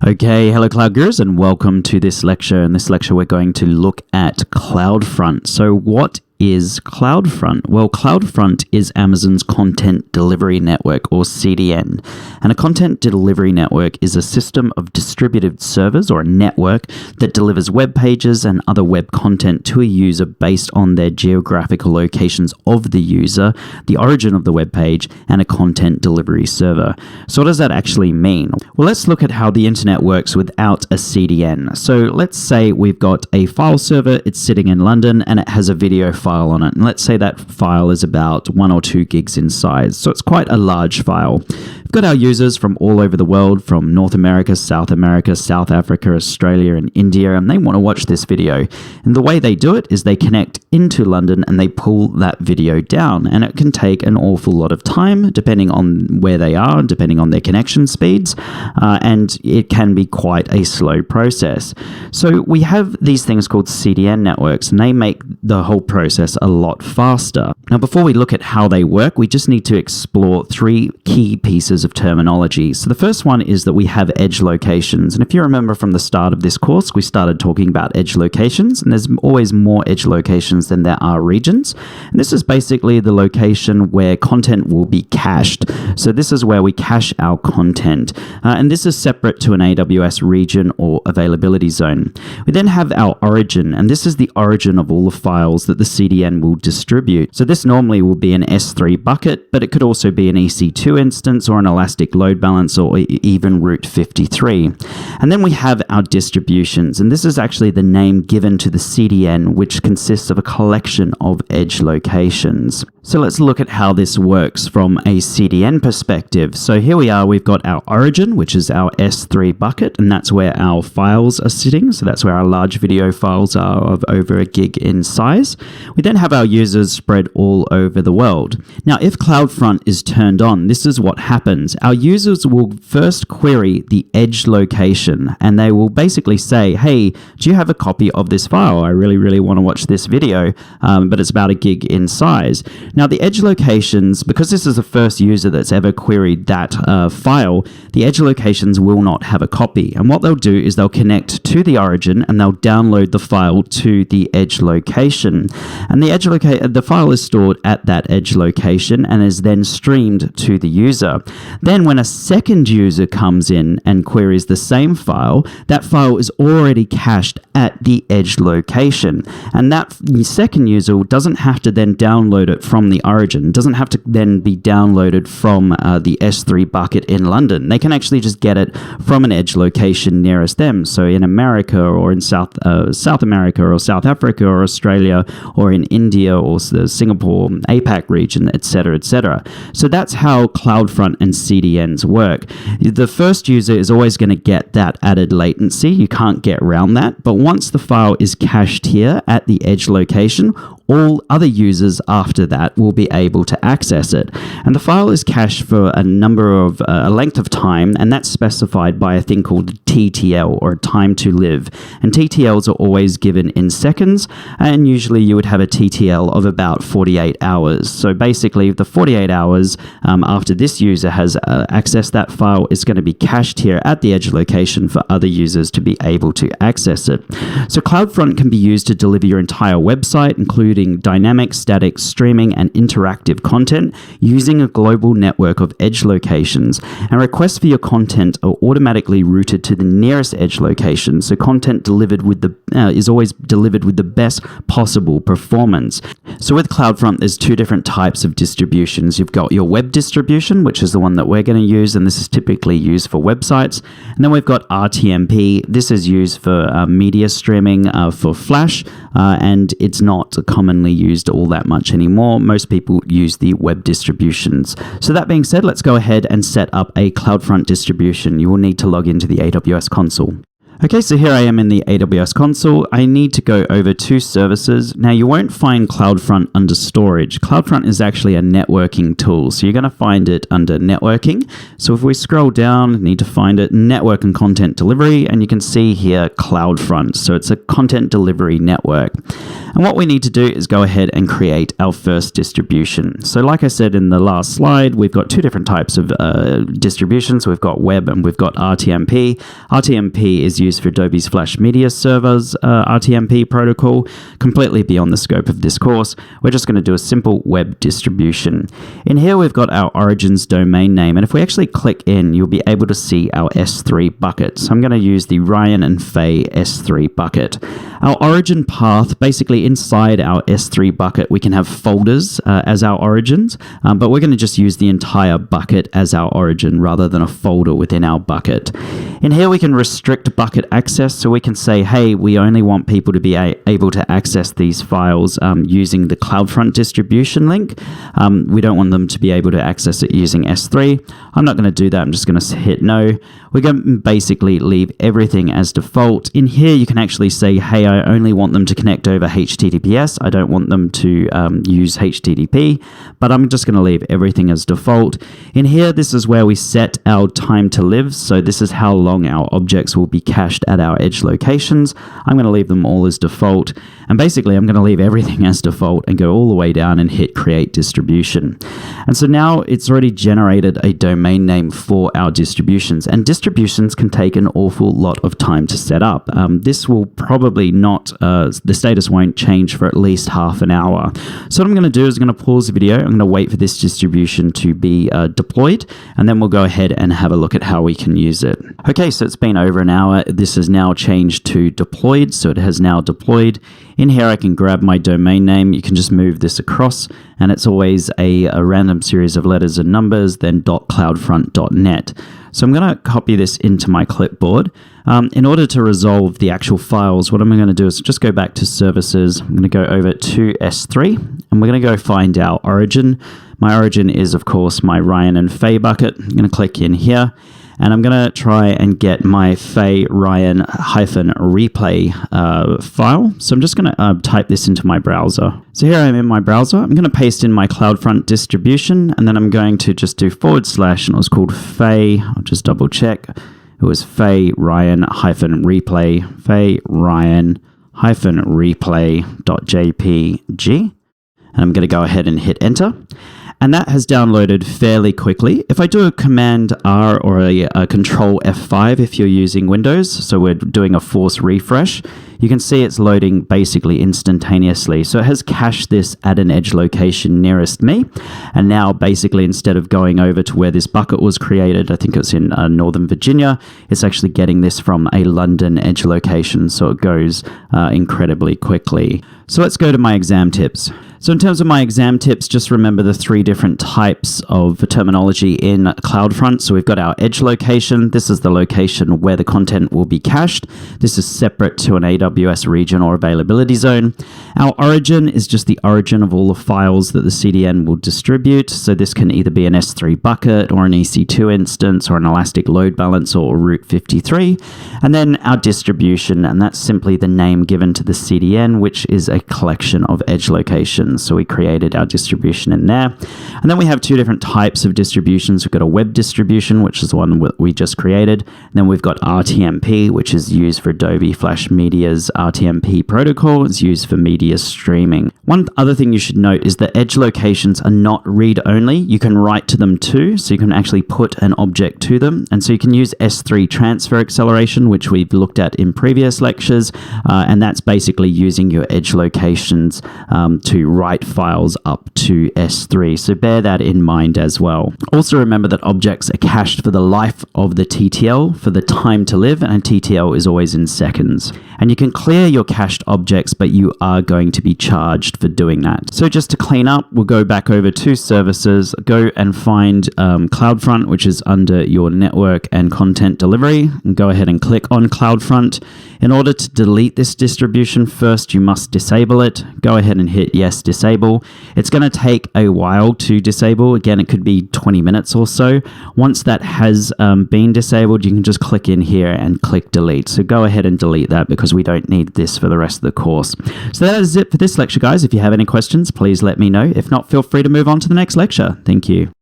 Okay, hello Cloud Gurus and welcome to this lecture. In this lecture we're going to look at CloudFront. So what is CloudFront? Well, CloudFront is Amazon's content delivery network, or CDN. And a content delivery network is a system of distributed servers or a network that delivers web pages and other web content to a user based on their geographical locations of the user, the origin of the web page, and a content delivery server. So what does that actually mean? Well, let's look at how the internet works without a CDN. So let's say we've got a file server, it's sitting in London, and it has a video file on it. And let's say that file is about 1 or 2 gigs in size. So it's quite a large file. We've got our users from all over the world, from North America, South Africa, Australia, and India, and they want to watch this video. And the way they do it is they connect into London and they pull that video down. And it can take an awful lot of time, depending on where they are, depending on their connection speeds, and it can be quite a slow process. So we have these things called CDN networks, and they make the whole process a lot faster. Now, before we look at how they work, we just need to explore 3 key pieces of terminology. So the first one is that we have edge locations. And if you remember from the start of this course, we started talking about edge locations, and there's always more edge locations than there are regions. And this is basically the location where content will be cached. So this is where we cache our content. And this is separate to an AWS region or availability zone. We then have our origin, and this is the origin of all the files that the CDN will distribute. So this normally will be an S3 bucket, but it could also be an EC2 instance or an elastic load balancer or even Route 53. And then we have our distributions, and this is actually the name given to the CDN, which consists of a collection of edge locations. So let's look at how this works from a CDN perspective. So here we are, we've got our origin, which is our S3 bucket, and that's where our files are sitting. So that's where our large video files are of over 1 gig in size. We then have our users spread all over the world. Now, if CloudFront is turned on, this is what happens. Our users will first query the edge location, and they will basically say, hey, do you have a copy of this file? I really want to watch this video, but it's about 1 gig in size. Now, the edge locations, because this is the first user that's ever queried that file, the edge locations will not have a copy. And what they'll do is they'll connect to the origin and they'll download the file to the edge location. And the file is stored at that edge location and is then streamed to the user. Then when a second user comes in and queries the same file, that file is already cached at the edge location. And that second user doesn't have to then download it from the origin, doesn't have to then be downloaded from the S3 bucket in London. They can actually just get it from an edge location nearest them. So in America or in South America or South Africa or Australia or in India or the Singapore, APAC region, etc., etc. So that's how CloudFront and CDNs work. The first user is always going to get that added latency. You can't get around that. But once the file is cached here at the edge location, all other users after that will be able to access it. And the file is cached for a length of time, and that's specified by a thing called TTL, or time to live. And TTLs are always given in seconds, and usually you would have a TTL of about 48 hours. So basically, the 48 hours after this user has accessed that file is going to be cached here at the edge location for other users to be able to access it. So CloudFront can be used to deliver your entire website, including dynamic, static, streaming, and interactive content using a global network of edge locations. And requests for your content are automatically routed to the nearest edge location, so content delivered is always delivered with the best possible performance. So with CloudFront, there's 2 different types of distributions. You've got your web distribution, which is the one that we're going to use, and this is typically used for websites. And then we've got RTMP. This is used for media streaming for Flash, and it's not commonly used all that much anymore. Most people use the web distributions. So that being said, let's go ahead and set up a CloudFront distribution. You will need to log into the AWS console. Okay, so here I am in the AWS console. I need to go over to services. Now, you won't find CloudFront under storage. CloudFront is actually a networking tool, so you're going to find it under networking. So if we scroll down, need to find it, network and content delivery, and you can see here CloudFront. So it's a content delivery network. And what we need to do is go ahead and create our first distribution. So like I said in the last slide, we've got two different types of distributions. We've got web and we've got RTMP. RTMP is used for Adobe's Flash Media Server's RTMP protocol, completely beyond the scope of this course. We're just going to do a simple web distribution. In here, we've got our origins domain name, and if we actually click in, you'll be able to see our S3 bucket. So I'm going to use the Ryan and Faye S3 bucket. Our origin path, basically inside our S3 bucket, we can have folders as our origins, but we're going to just use the entire bucket as our origin rather than a folder within our bucket. In here, we can restrict bucket access, so we can say, hey, we only want people to be able to access these files using the CloudFront distribution link. We don't want them to be able to access it using S3. I'm not going to do that. I'm just going to hit no. We're going to basically leave everything as default. In here, you can actually say, hey, I only want them to connect over HTTPS. I don't want them to use HTTP, but I'm just going to leave everything as default. In here, this is where we set our time to live. So this is how long our objects will be cached at our edge locations. I'm going to leave them all as default. And basically, I'm going to leave everything as default and go all the way down and hit create distribution. And so now it's already generated a domain name for our distributions. And distributions can take an awful lot of time to set up. This will probably not, the status won't change for at least half an hour. So what I'm going to do is I'm going to pause the video. I'm going to wait for this distribution to be deployed, and then we'll go ahead and have a look at how we can use it. Okay, so it's been over an hour. This has now changed to deployed, so it has now deployed. In here, I can grab my domain name. You can just move this across, and it's always a random series of letters and numbers, then .cloudfront.net. So I'm going to copy this into my clipboard. In order to resolve the actual files, what I'm going to do is just go back to services. I'm going to go over to S3, and we're going to go find our origin. My origin is, of course, my Ryan and Faye bucket. I'm going to click in here, and I'm going to try and get my Faye Ryan -replay file. So I'm just going to type this into my browser. So here I am in my browser. I'm going to paste in my CloudFront distribution, and then I'm going to just do / and it was called Faye. I'll just double check. It was Faye Ryan -replay, Faye Ryan -replay.jpg. And I'm going to go ahead and hit enter. And that has downloaded fairly quickly. If I do a Command R or a Control F5 if you're using Windows, so we're doing a force refresh, you can see it's loading basically instantaneously. So it has cached this at an edge location nearest me. And now basically instead of going over to where this bucket was created, I think it's in Northern Virginia, it's actually getting this from a London edge location. So it goes incredibly quickly. So let's go to my exam tips. So in terms of my exam tips, just remember the 3 different types of terminology in CloudFront. So we've got our edge location. This is the location where the content will be cached. This is separate to an AWS region or availability zone. Our origin is just the origin of all the files that the CDN will distribute. So this can either be an S3 bucket or an EC2 instance or an Elastic Load Balancer or Route 53. And then our distribution, and that's simply the name given to the CDN, which is a collection of edge locations. So we created our distribution in there. And then we have 2 different types of distributions. We've got a web distribution, which is the one we just created. And then we've got RTMP, which is used for Adobe Flash Media's RTMP protocol. It's used for media streaming. One other thing you should note is that edge locations are not read-only. You can write to them too, so you can actually put an object to them. And so you can use S3 transfer acceleration, which we've looked at in previous lectures. And that's basically using your edge locations to write files up to S3. So bear that in mind as well. Also remember that objects are cached for the life of the TTL, for the time to live, and a TTL is always in seconds. And you can clear your cached objects, but you are going to be charged for doing that. So just to clean up, we'll go back over to services, go and find CloudFront, which is under your network and content delivery, and go ahead and click on CloudFront. In order to delete this distribution, first you must disable it. Go ahead and hit yes, disable. It's going to take a while to disable. Again, it could be 20 minutes or so. Once that has been disabled, you can just click in here and click delete. So go ahead and delete that because we don't need this for the rest of the course. So that is it for this lecture, guys. If you have any questions, please let me know. If not, feel free to move on to the next lecture. Thank you.